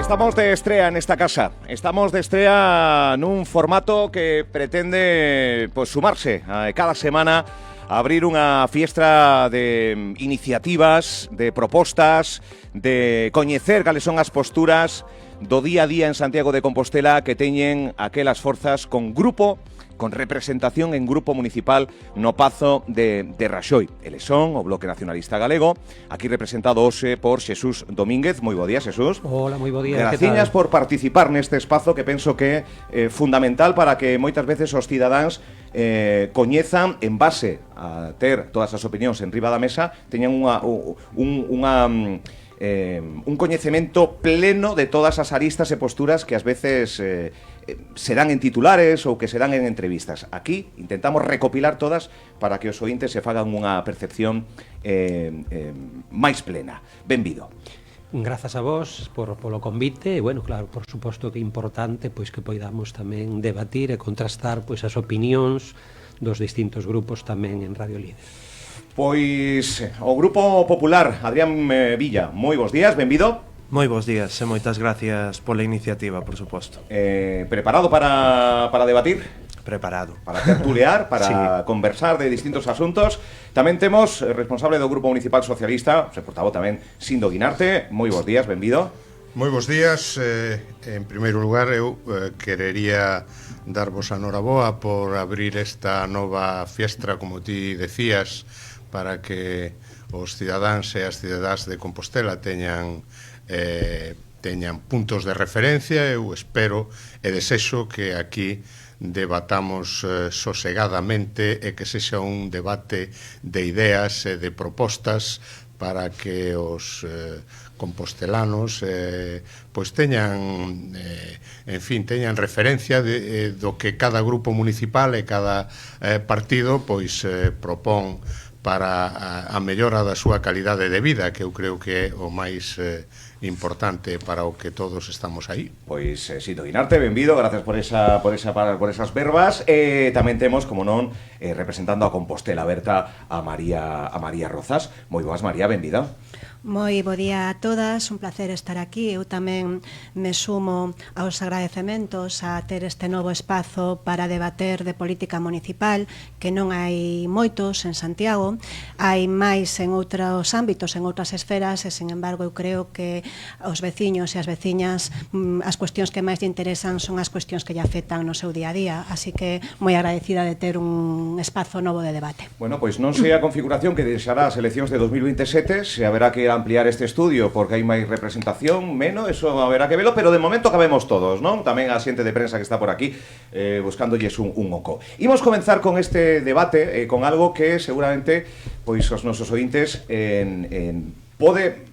Estamos de estrella en esta casa. Estamos de estrella nun formato que pretende sumarse cada semana a abrir unha fiestra de iniciativas, de propostas, de coñecer cales son as posturas do día a día en Santiago de Compostela que teñen aquelas forzas con grupo, con representación en grupo municipal no Pazo de Raxoi. Eles son o Bloque Nacionalista Galego, aquí representado hoxe por Xesús Domínguez. Moi bo día, Xesús. Hola, moi bo día. Graciñas por participar neste espazo que penso que é fundamental para que moitas veces os cidadáns coñezan en base a ter todas as opinións en riba da mesa, teñan un coñecemento pleno de todas as aristas e posturas que ás veces se dan en titulares ou que se dan en entrevistas. Aquí intentamos recopilar todas para que os ointes se fagan unha percepción máis plena. Benvido. Grazas a vos polo convite e, bueno, claro, por suposto que é importante pois que poidamos tamén debatir e contrastar pois as opinións dos distintos grupos tamén en Radio Líder. Pois o Grupo Popular, Adrián Villa, moi bons días, benvido. Moi bons días e moitas gracias pola iniciativa, por suposto. Preparado para debatir? Preparado. Para tertulear, para sí, conversar de distintos asuntos. Tamén temos responsable do Grupo Municipal Socialista, se portavoz tamén, Sindo Guinarte. Moi bons días, benvido. Moi bons días. En primeiro lugar, eu querería darvos a noraboa por abrir esta nova fiestra, como ti decías, para que os cidadáns e as cidadás de Compostela teñan puntos de referencia. Eu espero e desexo que aquí debatamos sosegadamente e que sexa un debate de ideas e de propostas para que os compostelanos pois teñan teñan referencia do que cada grupo municipal e cada partido pois propón para a mellora da súa calidade de vida, que eu creo que é o máis importante para o que todos estamos aí. Pois, Sindo Guinarte, benvido, gracias por esas verbas. Tamén temos, como non, representando a Compostela Aberta a María Rozas. Moi boas, María, benvida. Moi bo día a todas, un placer estar aquí. Eu tamén me sumo aos agradecementos a ter este novo espazo para debater de política municipal, que non hai moitos en Santiago, hai máis en outros ámbitos, en outras esferas, e, sen embargo, eu creo que os veciños e as veciñas as cuestións que máis lle interesan son as cuestións que lle afectan no seu día a día, así que moi agradecida de ter un espazo novo de debate. Bueno, pois non sei a configuración que deixará as eleccións de 2027, se haberá que ampliar este estudio porque hai máis representación, menos, eso haberá que velo, pero de momento cabemos todos, non? Tamén a xente de prensa que está por aquí buscándolles un oco. Imos comenzar con este debate con algo que seguramente pois os nosos ointes pode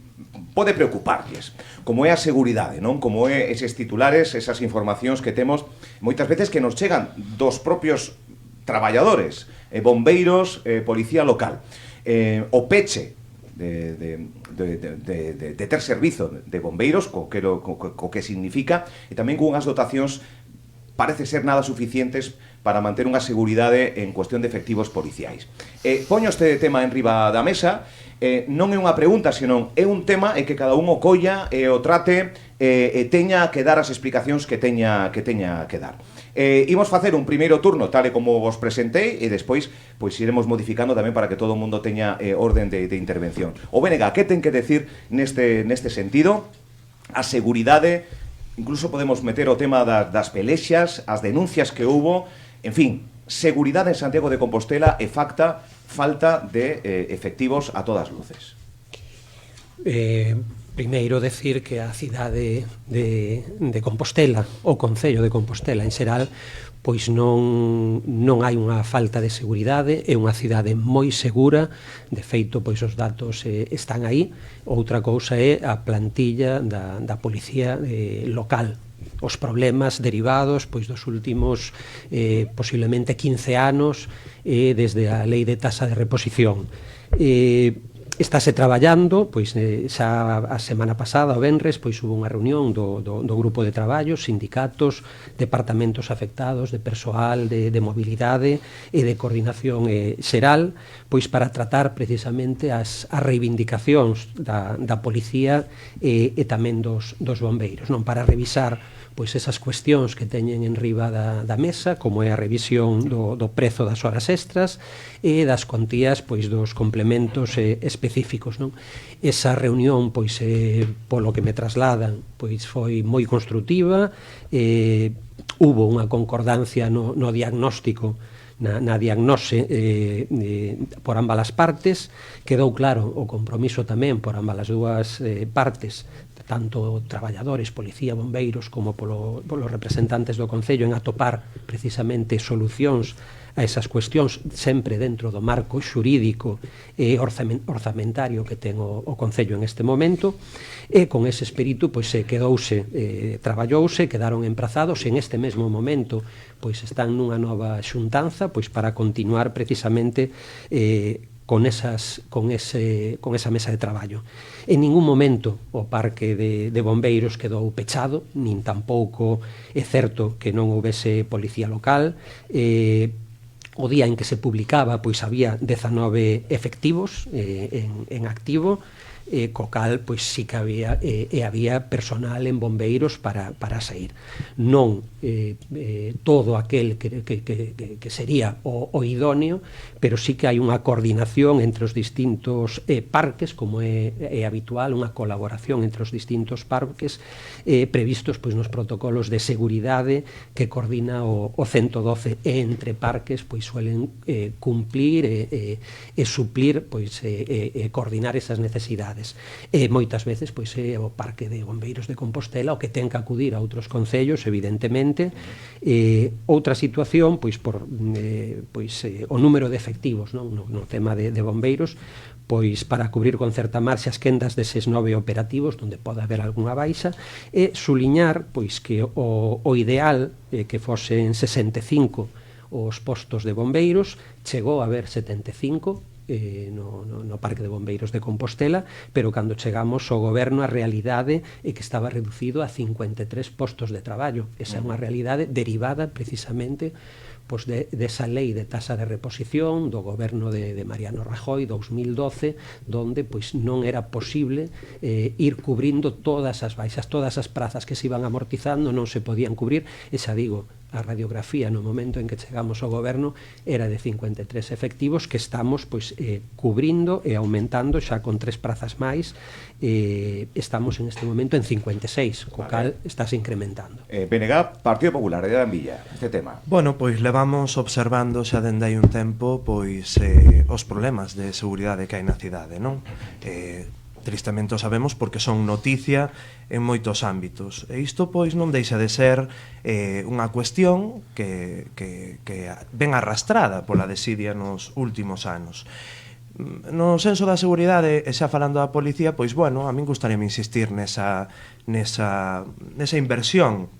preocuparlles, como é a seguridade, non? Como é eses titulares, esas informacións que temos moitas veces que nos chegan dos propios traballadores, bombeiros, policía local, o peche de ter servizo de bombeiros, co que significa, e tamén con unhas dotacións parece ser nada suficientes para manter unha seguridade en cuestión de efectivos policiais. Poño este tema en riba da mesa, non é unha pregunta, senón é un tema e que cada un o colla e o trate e teña que dar as explicacións que teña que dar. Imos facer un primeiro turno tal e como vos presentei e despois pois iremos modificando tamén para que todo o mundo teña orden de intervención. O BNG, que ten que decir neste sentido? A seguridade, incluso podemos meter o tema das pelexas, as denuncias que hubo, en fin, seguridade en Santiago de Compostela e falta de efectivos a todas luces. Primeiro decir que a cidade de Compostela, o Concello de Compostela en xeral, pois non hai unha falta de seguridade, é unha cidade moi segura, de feito, pois os datos están aí. Outra cousa é a plantilla da policía local, os problemas derivados pois dos últimos posiblemente 15 anos desde a lei de tasa de reposición. Estáse traballando, pois xa a semana pasada, o venres, pois hubo unha reunión do grupo de traballo, sindicatos, departamentos afectados, de persoal, de mobilidade e de coordinación xeral, pois para tratar precisamente as reivindicacións da policía e tamén dos bombeiros, non, para revisar pois esas cuestións que teñen en riba da mesa, como é a revisión do prezo das horas extras e das contías pois dos complementos específicos, non? Esa reunión, pois polo que me trasladan, pois foi moi construtiva, hubo unha concordancia no diagnóstico, na diagnose por ambas as partes, quedou claro o compromiso tamén por ambas as dúas partes, tanto traballadores, policía, bombeiros, como polos representantes do Concello, en atopar precisamente solucións a esas cuestións, sempre dentro do marco xurídico e orzamentario que ten o Concello en este momento, e con ese espírito pois traballouse, quedaron emprazados, e en este mesmo momento pois están nunha nova xuntanza pois para continuar precisamente con esa mesa de traballo. En ningún momento o parque de bombeiros quedou pechado, nin tampouco é certo que non houvese policía local. O día en que se publicaba, pois había 19 efectivos en activo, co cal, pois sí que había personal en bombeiros para sair. Non todo aquel que sería o idóneo, pero sí que hai unha coordinación entre os distintos parques, como é habitual, unha colaboración entre os distintos parques previstos pois nos protocolos de seguridade que coordina o 112, e entre parques pois suelen cumplir e suplir, pois coordinar esas necesidades. E moitas veces pois é o Parque de Bombeiros de Compostela o que ten que acudir a outros concellos, evidentemente. Outra situación, pois por o número de efectivos, non? No tema de bombeiros, pois para cubrir con certa marxa as quendas deses 9 operativos onde pode haber algunha baixa, e suliñar pois que o ideal que fosen 65 os postos de bombeiros, chegou a haber 75 no Parque de Bombeiros de Compostela, pero cando chegamos ao goberno a realidade é que estaba reducido a 53 postos de traballo. Esa é unha realidade derivada precisamente pois desa lei de tasa de reposición do goberno de Mariano Rajoy 2012, donde pois non era posible ir cubrindo todas as baixas, todas as prazas que se iban amortizando non se podían cubrir. E xa digo, a radiografía no momento en que chegamos ao goberno era de 53 efectivos que estamos pois cubrindo e aumentando xa con 3 prazas máis. Estamos en este momento en 56, co cal estás incrementando. PNG, Partido Popular, de Villa, este tema. Bueno, pois levamos observando xa dende hai un tempo pois os problemas de seguridade que hai na cidade, non? Tristemente o sabemos porque son noticia en moitos ámbitos. E isto pois non deixa de ser unha cuestión que ven arrastrada pola desidia nos últimos anos. No senso da seguridade, e xa falando da policía, pois bueno, a min gustaríame insistir nesa inversión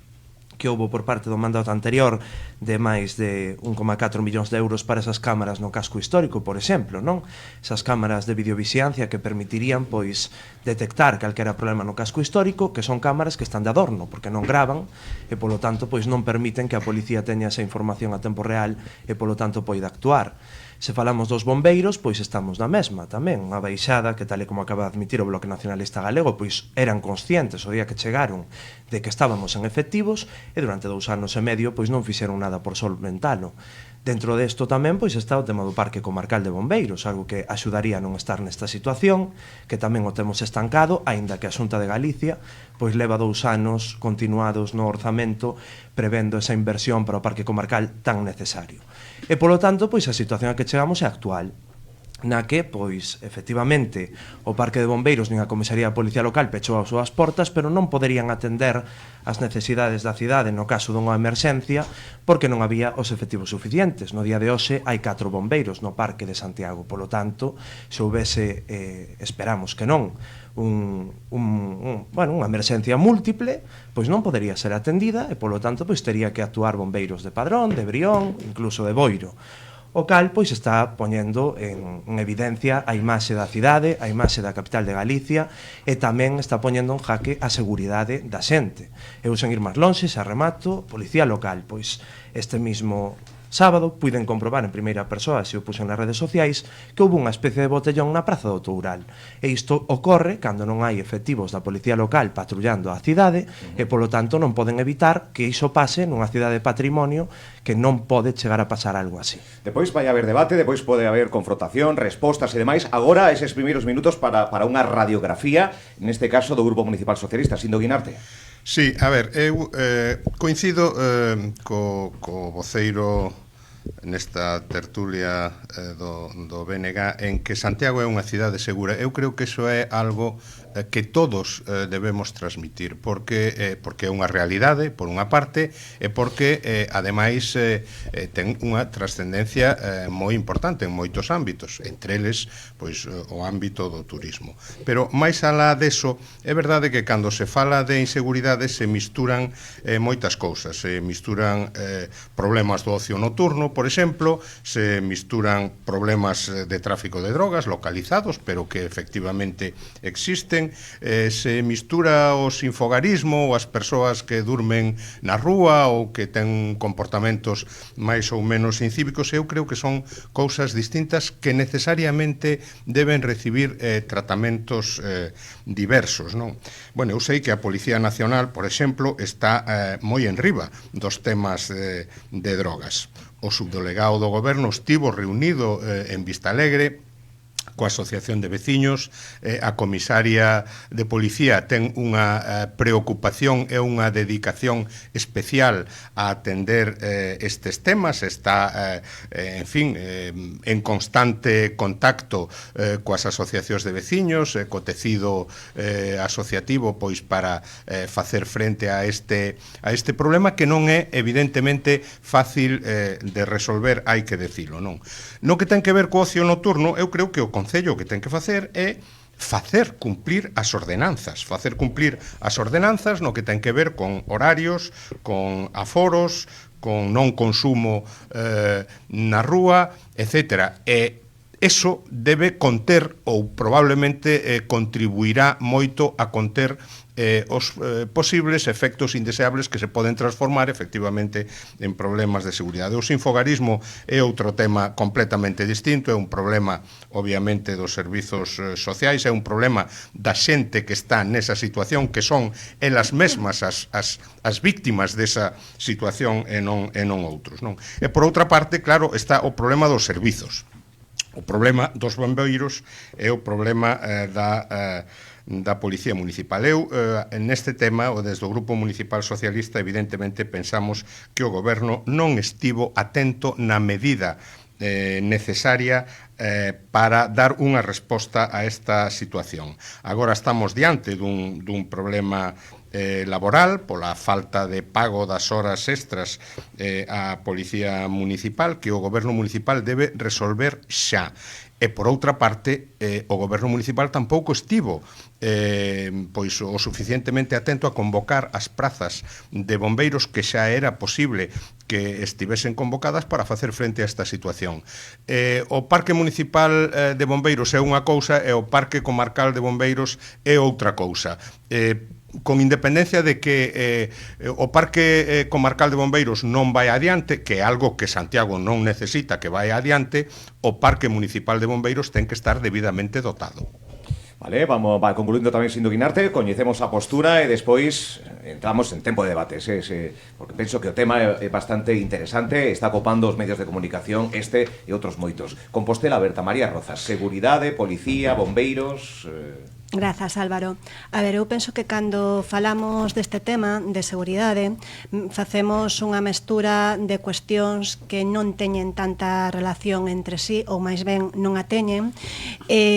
que houbo por parte do mandato anterior de máis de 1,4 millóns de euros para esas cámaras no casco histórico, por exemplo, non? Esas cámaras de videovixiancia que permitirían, pois, detectar calquera problema no casco histórico, que son cámaras que están de adorno, porque non gravan, e polo tanto, pois, non permiten que a policía teña esa información a tempo real e polo tanto poida actuar. Se falamos dos bombeiros, pois estamos na mesma tamén, unha baixada que, tal e como acaba de admitir o Bloque Nacionalista Galego, pois eran conscientes o día que chegaron de que estábamos en efectivos e durante 2 anos e medio pois non fixeron nada por solventalo. Dentro desto tamén pois está o tema do Parque Comarcal de Bombeiros, algo que axudaría a non estar nesta situación, que tamén o temos estancado, aínda que a Xunta de Galicia pois leva 2 anos continuados no orzamento prevendo esa inversión para o Parque Comarcal tan necesario. E polo tanto, pois a situación a que chegamos é actual, na que, pois, efectivamente, o Parque de Bombeiros nin a Comisaría de Policía Local pechou as súas portas, pero non poderían atender as necesidades da cidade no caso dunha emerxencia, porque non había os efectivos suficientes. No día de hoxe hai 4 bombeiros no Parque de Santiago, polo tanto, se houvese, esperamos que non, unha emerxencia múltiple, pois non podería ser atendida e polo tanto pois tería que actuar bombeiros de Padrón, de Brión, incluso de Boiro. o cal pois está poñendo en evidencia a imaxe da cidade, a imaxe da capital de Galicia e tamén está poñendo en jaque a seguridade da xente. Eu sen ir máis lonxe, xa remato, Policía Local, pois este mismo sábado puiden comprobar en primeira persoa, se o puxen nas redes sociais, que houve unha especie de botellón na Praza do Toural. E isto ocorre cando non hai efectivos da Policía Local patrullando a cidade e, polo tanto, non poden evitar que iso pase nunha cidade de patrimonio que non pode chegar a pasar algo así. Depois vai haber debate, depois pode haber confrontación, respostas e demais. Agora, eses primeiros minutos para unha radiografía, neste caso do Grupo Municipal Socialista. Sindo Guinarte. Sí, a ver, eu coincido co voceiro nesta tertulia do BNG en que Santiago é unha cidade segura. Eu creo que iso é algo que todos debemos transmitir porque é unha realidade por unha parte e porque ademais ten unha trascendencia moi importante en moitos ámbitos, entre eles pois o ámbito do turismo. Pero máis alá deso, é verdade que cando se fala de inseguridade se misturan moitas cousas, se misturan problemas do ocio nocturno, por exemplo, se misturan problemas de tráfico de drogas localizados, pero que efectivamente existen, se mistura o sinfogarismo ou as persoas que durmen na rúa ou que ten comportamentos máis ou menos incívicos. Eu creo que son cousas distintas que necesariamente deben recibir tratamentos diversos, non? Bueno, eu sei que a Policía Nacional, por exemplo, está moi enriba dos temas de drogas. O subdelegado do goberno estivo reunido en Vistalegre coa Asociación de Veciños, a comisaria de Policía ten unha preocupación e unha dedicación especial a atender estes temas, está, en fin, en constante contacto coas asociacións de veciños, co tecido asociativo, pois para facer frente a este problema que non é evidentemente fácil de resolver, hai que decilo, non? No que ten que ver co ocio nocturno, eu creo que o Concello que ten que facer é facer cumplir as ordenanzas, no que ten que ver con horarios, con aforos, con non consumo na rúa, etc. E eso debe conter ou probablemente contribuirá moito a conter os posibles efectos indeseables que se poden transformar efectivamente en problemas de seguridade. O sinfogarismo é outro tema completamente distinto, é un problema obviamente dos servizos sociais, é un problema da xente que está nesa situación, que son elas mesmas as víctimas desa situación e non outros, non? E por outra parte, claro, está o problema dos servizos. O problema dos bombeiros é o problema da Policía Municipal. Eu, neste tema, desde o Grupo Municipal Socialista, evidentemente pensamos que o Goberno non estivo atento na medida necesaria para dar unha resposta a esta situación. Agora estamos diante dun problema laboral pola falta de pago das horas extras á Policía Municipal que o Goberno Municipal debe resolver xa. E por outra parte, o Goberno Municipal tampouco estivo pois o suficientemente atento a convocar as prazas de bombeiros que xa era posible que estivesen convocadas para facer frente a esta situación. O Parque Municipal de Bombeiros é unha cousa e o Parque Comarcal de Bombeiros é outra cousa. Con independencia de que o Parque Comarcal de Bombeiros non vai adiante, que é algo que Santiago non necesita que vai adiante, o Parque Municipal de Bombeiros ten que estar debidamente dotado. Vale, vamos concluindo tamén Sindo Guinarte, coñecemos a postura e despois entramos en tempo de debates, porque penso que o tema é bastante interesante, está copando os medios de comunicación este e outros moitos. Compostela Aberta, María Rozas, seguridade, policía, bombeiros... Grazas, Álvaro. A ver, eu penso que cando falamos deste tema de seguridade facemos unha mestura de cuestións que non teñen tanta relación entre sí ou máis ben non a teñen.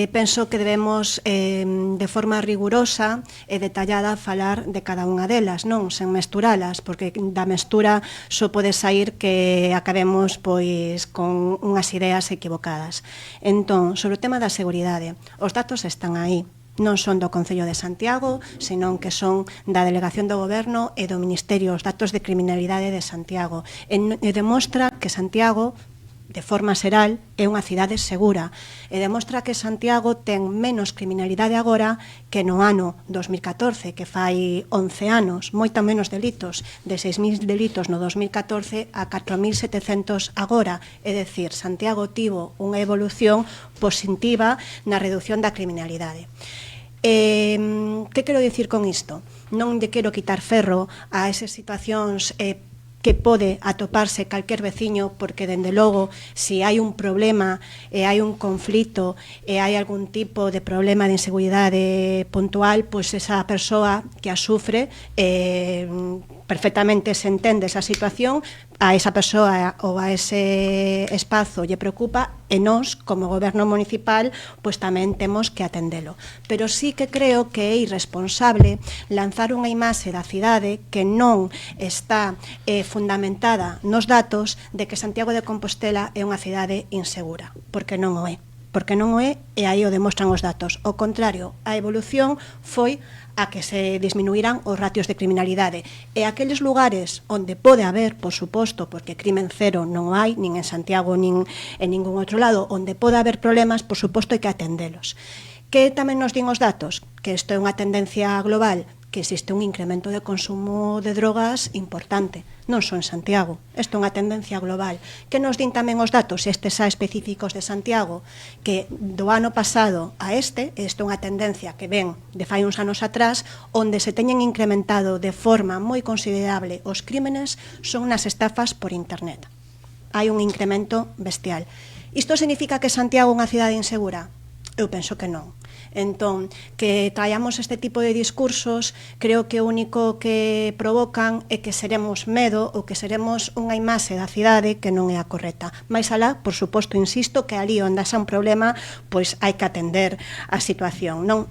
Penso que debemos de forma rigurosa e detallada falar de cada unha delas, non sen mesturalas, porque da mestura só pode sair que acabemos pois con unhas ideas equivocadas. Entón, sobre o tema da seguridade, os datos están aí. Non son do Concello de Santiago, senón que son da Delegación do Goberno e do Ministerio, os datos de criminalidade de Santiago. E demostra que Santiago de forma xeral, é unha cidade segura e demostra que Santiago ten menos criminalidade agora que no ano 2014, que fai 11 anos, moita menos delitos, de 6.000 delitos no 2014 a 4.700 agora, é dicir, Santiago tivo unha evolución positiva na reducción da criminalidade. Que quero dicir con isto? Non lle quero quitar ferro a esas situacións que pode atoparse calquer veciño, porque, dende logo, se hai un problema e hai un conflito e hai algún tipo de problema de inseguridade puntual, pois esa persoa que a sufre perfectamente se entende esa situación, a esa persoa ou a ese espazo lle preocupa e nós, como goberno municipal, pois tamén temos que atendelo. Pero sí que creo que é irresponsable lanzar unha imaxe da cidade que non está fundamentada nos datos de que Santiago de Compostela é unha cidade insegura, porque non o é. Porque non o é, e aí o demostran os datos. Ao contrario, a evolución foi a que se disminuíran os ratios de criminalidade. E aqueles lugares onde pode haber, por suposto, porque crimen cero non hai, nin en Santiago, nin en ningún outro lado, onde pode haber problemas, por suposto, hai que atendelos. Que tamén nos din os datos? Que isto é unha tendencia global, que existe un incremento de consumo de drogas importante, non só en Santiago, isto é unha tendencia global. Que nos din tamén os datos, estes xa específicos de Santiago, que do ano pasado a isto é unha tendencia que ven de fai uns anos atrás, onde se teñen incrementado de forma moi considerable os crímenes son nas estafas por internet. Hai un incremento bestial. Isto significa que Santiago é unha cidade insegura? Eu penso que non. Entón, que traíamos este tipo de discursos, creo que o único que provocan é que seremos medo ou que seremos unha imaxe da cidade que non é a correcta. Mais alá, por suposto, insisto, que ali onde xa un problema, pois hai que atender a situación, non?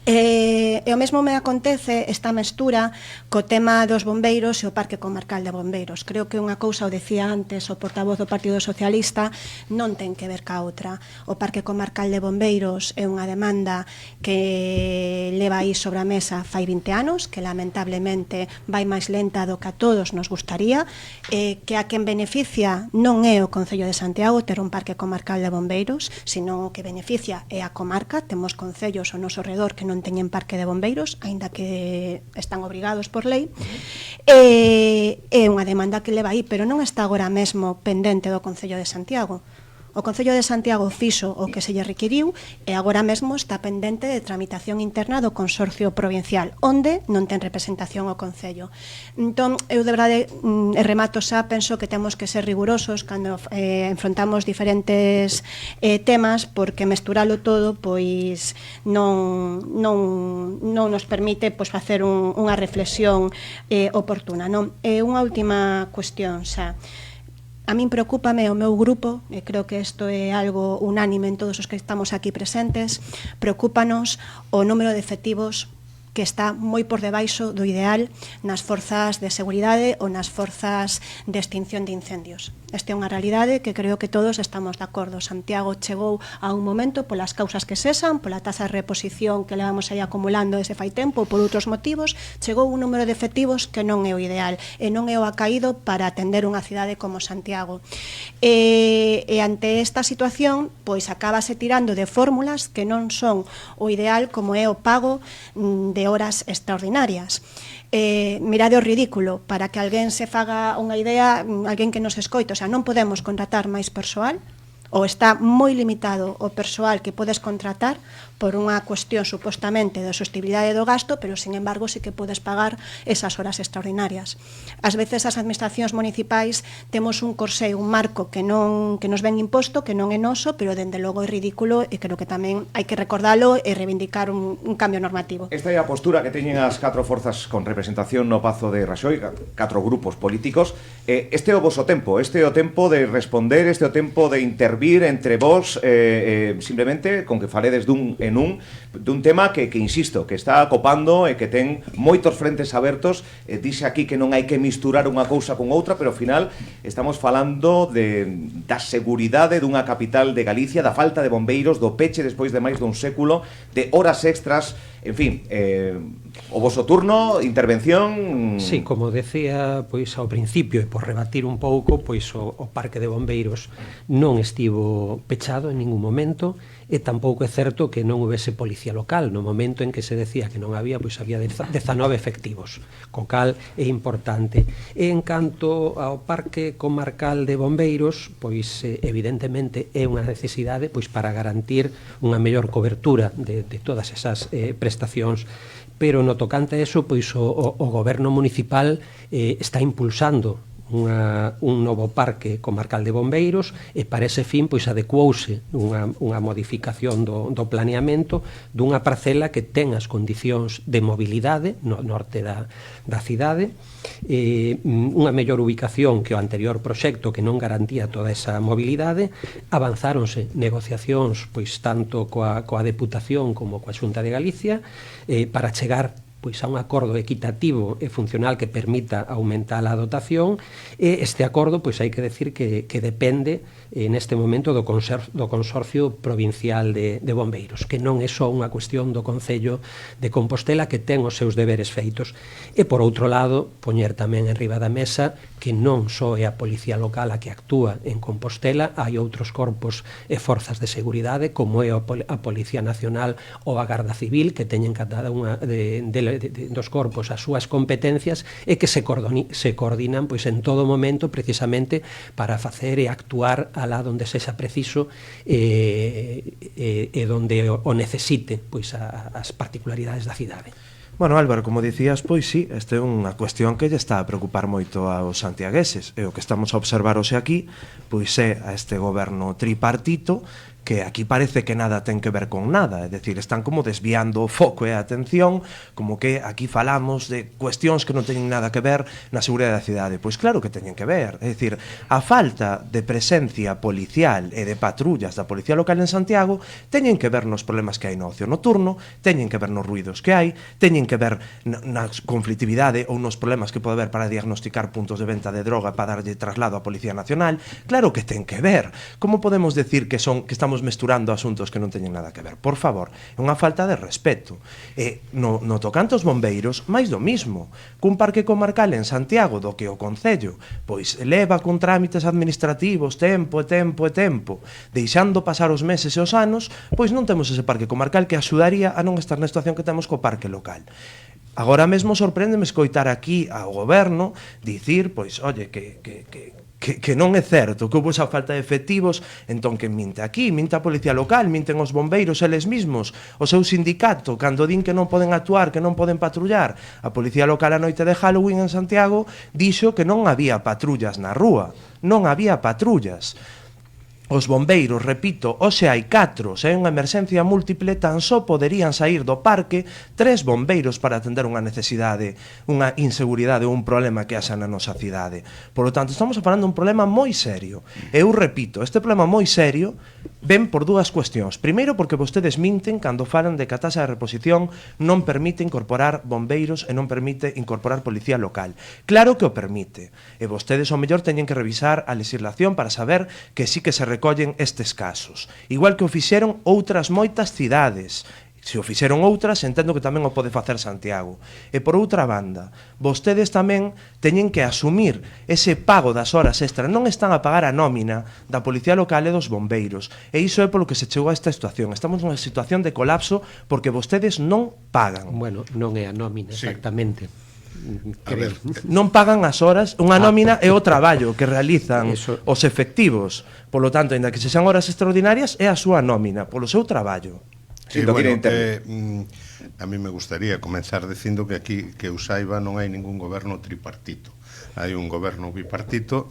E o mesmo me acontece esta mestura co tema dos bombeiros e o Parque Comarcal de Bombeiros. Creo que unha cousa, o decía antes o portavoz do Partido Socialista, non ten que ver ca outra. O Parque Comarcal de Bombeiros é unha demanda que leva aí sobre a mesa fai 20 anos, que lamentablemente vai máis lenta do que a todos nos gustaría, que a quen beneficia non é o Concello de Santiago ter un Parque Comarcal de Bombeiros, sino o que beneficia é a comarca. Temos concellos ao noso redor que non teñen parque de bombeiros, aínda que están obrigados por lei, é unha demanda que leva aí, pero non está agora mesmo pendente do Concello de Santiago. O Concello de Santiago fixo o que se lle requiriu e agora mesmo está pendente de tramitación interna do Consorcio Provincial, onde non ten representación o Concello. Entón, eu de verdade, remato xa, penso que temos que ser rigurosos cando enfrontamos diferentes temas, porque mesturalo todo pois non nos permite pois facer unha reflexión oportuna, non? Unha última cuestión xa. A min preocúpame o meu grupo, e creo que isto é algo unánime en todos os que estamos aquí presentes, preocúpanos o número de efectivos que está moi por debaixo do ideal nas forzas de seguridade ou nas forzas de extinción de incendios. Esta é unha realidade que creo que todos estamos de acordo. Santiago chegou a un momento, polas causas que cesan, pola tasa de reposición que levamos aí acumulando desde fai tempo, por outros motivos, chegou un número de efectivos que non é o ideal e non é o acaído para atender unha cidade como Santiago. E ante esta situación, pois acábase tirando de fórmulas que non son o ideal, como é o pago de horas extraordinarias. Mirade o ridículo, para que alguén se faga unha idea, alguén que nos escoite, o sea, non podemos contratar máis persoal, ou está moi limitado o persoal que podes contratar por unha cuestión supostamente de sostibilidade do gasto, pero, sin embargo, sí que podes pagar esas horas extraordinarias. Ás veces as administracións municipais temos un corsé, un marco que nos ven imposto, que non é noso, pero, dende logo, é ridículo e creo que tamén hai que recordalo e reivindicar un cambio normativo. Esta é a postura que teñen as 4 forzas con representación no Pazo de Raxoi, 4 grupos políticos. Este é o voso tempo, este é o tempo de responder, este é o tempo de intervir entre vos, simplemente con que faledes dun dun tema que insisto, que está copando e que ten moitos frentes abertos. Dixe aquí que non hai que misturar unha cousa con outra, pero ao final estamos falando da seguridade dunha capital de Galicia, da falta de bombeiros, do peche despois de máis dun século, de horas extras, en fin, o voso turno, intervención... Sí, como decía, pois ao principio, e por rebatir un pouco, pois o Parque de Bombeiros non estivo pechado en ningún momento, e tampouco é certo que non houvese policía local. No momento en que se decía que non había, pois había 19 efectivos, co cal é importante. E en canto ao Parque Comarcal de Bombeiros, pois evidentemente é unha necesidade pois para garantir unha mellor cobertura de todas esas prestacións, pero no tocante a eso, pois o goberno municipal está impulsando un novo parque comarcal de bombeiros, e para ese fin pois adecuouse unha modificación do planeamento dunha parcela que ten as condicións de mobilidade no norte da cidade, unha mellor ubicación que o anterior proxecto que non garantía toda esa mobilidade. Avanzáronse negociacións pois tanto coa Deputación como coa Xunta de Galicia para chegar pois a un acordo equitativo e funcional que permita aumentar a dotación, e este acordo pois hai que decir que depende neste momento do Consorcio Provincial de Bombeiros, que non é só unha cuestión do Concello de Compostela, que ten os seus deberes feitos. E por outro lado, poñer tamén en riba da mesa que non só é a Policía Local a que actúa en Compostela, hai outros corpos e forzas de seguridade, como é a Policía Nacional ou a Garda Civil, que teñen cada unha dos corpos as súas competencias, e que se coordinan pois en todo momento precisamente para facer e actuar alá onde sexa preciso e onde o necesite pois as particularidades da cidade. Bueno, Álvaro, como dicías, pois sí, esta é unha cuestión que lle está a preocupar moito aos santiagueses, e o que estamos a observar hoxe aquí pois é a este goberno tripartito que aquí parece que nada ten que ver con nada, é dicir, están como desviando o foco e a atención, como que aquí falamos de cuestións que non teñen nada que ver na seguridade da cidade. Pois claro que teñen que ver, é dicir, a falta de presencia policial e de patrullas da Policía Local en Santiago teñen que ver nos problemas que hai no ocio nocturno, teñen que ver nos ruidos que hai, teñen que ver na conflitividade ou nos problemas que pode haber para diagnosticar puntos de venta de droga para darlle traslado á Policía Nacional. Claro que ten que ver. Como podemos decir que estamos mesturando asuntos que non teñen nada que ver? Por favor, é unha falta de respeto. E no tocante aos bombeiros, máis do mismo. Cun parque comarcal en Santiago do que o Concello pois leva con trámites administrativos tempo, deixando pasar os meses e os anos, pois non temos ese parque comarcal que axudaría a non estar na situación que temos co parque local. Agora mesmo sorpréndeme escoitar aquí ao goberno dicir, pois, oye, que non é certo, que houve esa falta de efectivos, entón que minte aquí, minte a Policía Local, minten os bombeiros eles mesmos, o seu sindicato, cando din que non poden actuar, que non poden patrullar. A Policía Local a noite de Halloween en Santiago dixo que non había patrullas na rúa, non había patrullas. Os bombeiros, repito, hoxe hai 4, se hai unha emerxencia múltiple, tan só poderían sair do parque 3 bombeiros para atender unha necesidade, unha inseguridade ou un problema que haxa na nosa cidade. Por lo tanto, estamos falando de un problema moi serio. Eu repito, este problema moi serio ven por dúas cuestións. Primeiro, porque vostedes minten cando falan de que a taxa de reposición non permite incorporar bombeiros e non permite incorporar Policía Local. Claro que o permite. E vostedes, ao mellor, teñen que revisar a legislación para saber que sí que se recollen estes casos. Igual que o fixeron outras moitas cidades. Se o fixeron outras, entendo que tamén o pode facer Santiago. E por outra banda, vostedes tamén teñen que asumir ese pago das horas extra. Non están a pagar a nómina da Policía Local e dos bombeiros. E iso é polo que se chegou a esta situación. Estamos nunha situación de colapso porque vostedes non pagan. Bueno, non é a nómina, exactamente. A ver, non pagan as horas, unha nómina é o traballo que realizan Eso. os efectivos. Por lo tanto, ainda que sexan horas extraordinarias, é a súa nómina, polo seu traballo. Sí, bueno, a mí me gustaría comenzar dicindo que aquí, que eu saiba, non hai ningún goberno tripartito. hai un goberno bipartito,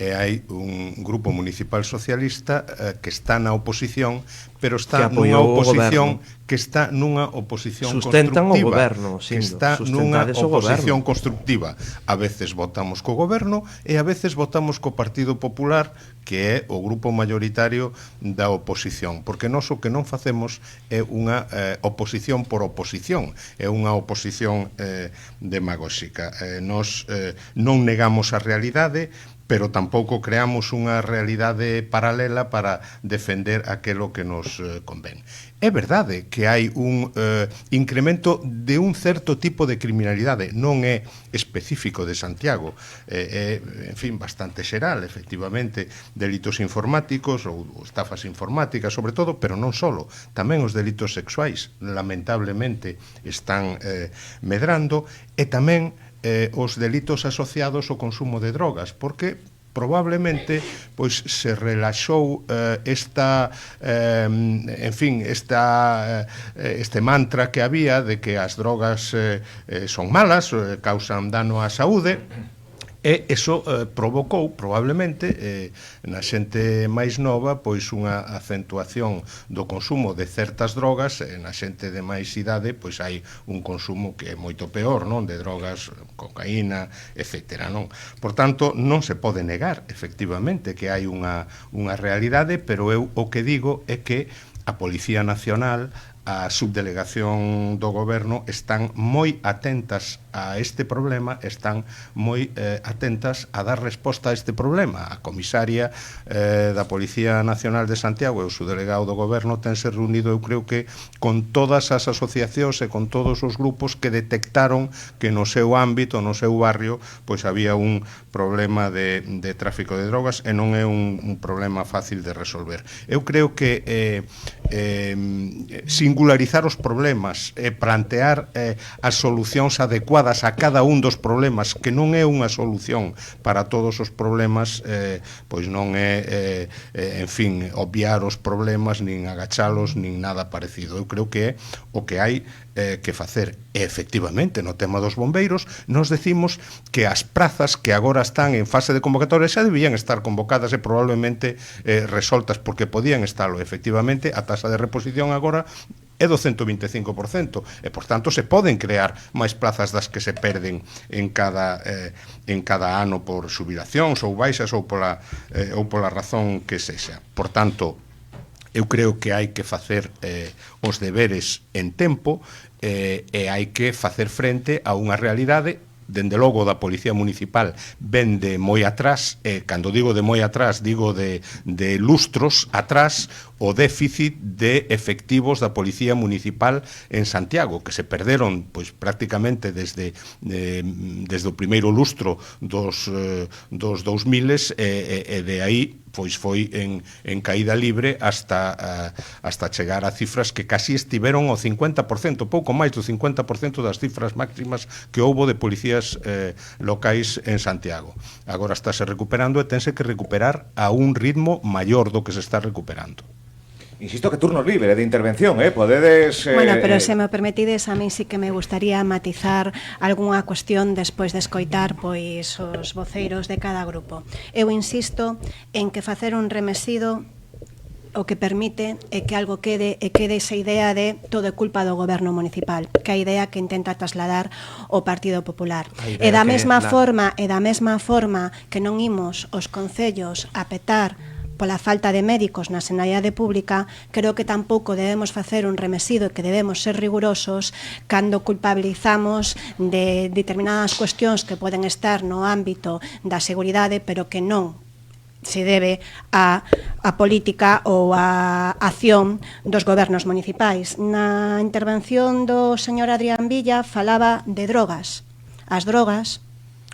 e hai un grupo municipal socialista que está na oposición, pero está nunha oposición que está nunha oposición sustentan constructiva, o goberno, que está nunha oposición constructiva. A veces votamos co goberno e a veces votamos co Partido Popular, que é o grupo mayoritario da oposición, porque nós o que non facemos é unha oposición por oposición, é unha oposición demagóxica. Nós non negamos a realidade, pero tampouco creamos unha realidade paralela para defender aquelo que nos convén. É verdade que hai un incremento de un certo tipo de criminalidade, non é específico de Santiago, é, en fin, bastante xeral, efectivamente, delitos informáticos ou estafas informáticas, sobre todo, pero non solo, tamén os delitos sexuais, lamentablemente, están medrando, e tamén os delitos asociados ao consumo de drogas, porque probablemente pois se relaxou este mantra que había de que as drogas son malas, causan dano á saúde. E iso provocou, probablemente, na xente máis nova, pois unha acentuación do consumo de certas drogas, e na xente de máis idade, pois hai un consumo que é moito peor, non? De drogas, cocaína, etc., non? Por tanto, non se pode negar, efectivamente, que hai unha realidade, pero eu o que digo é que a Policía Nacional, a subdelegación do goberno están moi atentas a este problema, están moi atentas a dar resposta a este problema. A comisaria da Policía Nacional de Santiago e o subdelegado do goberno tense reunido, eu creo que con todas as asociacións e con todos os grupos que detectaron que no seu ámbito, no seu barrio, pois había un problema de tráfico de drogas, e non é un problema fácil de resolver. Eu creo que singularizar os problemas e plantear as solucións adecuadas a cada un dos problemas, que non é unha solución para todos os problemas, pois non é, en fin, obviar os problemas, nin agachalos, nin nada parecido. Eu creo que é o que hai que facer. E, efectivamente, no tema dos bombeiros, nos decimos que as prazas que agora están en fase de convocatoria xa debían estar convocadas e probablemente resoltas, porque podían estarlo. Efectivamente, a taxa de reposición agora é do 125%, e, por tanto, se poden crear máis plazas das que se perden en cada ano por xubilacións ou baixas ou pola razón que sexa. Por tanto, eu creo que hai que facer os deberes en tempo, e hai que facer frente a unha realidade. Dende logo, da Policía Municipal ven de moi atrás, cando digo de moi atrás, digo de lustros atrás, o déficit de efectivos da Policía Municipal en Santiago, que se perderon pois prácticamente desde o primeiro lustro dos 2000, e de aí pois foi en caída libre hasta chegar a cifras que casi estiveron ao 50%, pouco máis do 50% das cifras máximas que houbo de policías locais en Santiago. Agora estáse recuperando, e tense que recuperar a un ritmo maior do que se está recuperando. Insisto que turno libre de intervención, podedes... Bueno, pero se me permitides, a mí sí que me gustaría matizar algunha cuestión despois de escoitar pois os voceiros de cada grupo. Eu insisto en que facer un remesido o que permite é que algo quede esa idea de todo é culpa do goberno municipal, que a idea que intenta trasladar o Partido Popular. E da mesma forma que non imos os concellos a petar pola falta de médicos na sanidade pública, creo que tampouco debemos facer un remesido e que debemos ser rigurosos cando culpabilizamos de determinadas cuestións que poden estar no ámbito da seguridade, pero que non se debe a política ou a acción dos gobernos municipais. Na intervención do señor Adrián Villa falaba de drogas. As drogas,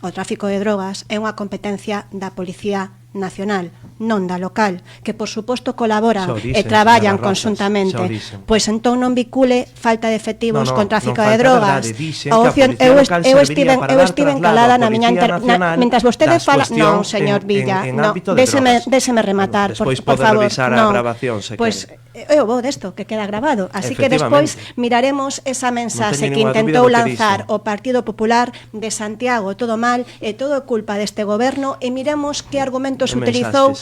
o tráfico de drogas, é unha competencia da Policía Nacional, non da local, que por suposto colaboran e traballan conxuntamente. Pois entón non vicule falta de efectivos con tráfico de drogas. Eu estive calada na miña mentras vostede fala, non, señor Villa, déseme rematar, por favor. Pois é o bo desto que queda grabado, así que despois miraremos esa mensaxe que intentou lanzar o Partido Popular de Santiago, todo mal e todo é culpa deste goberno, e miremos que argumentos utilizou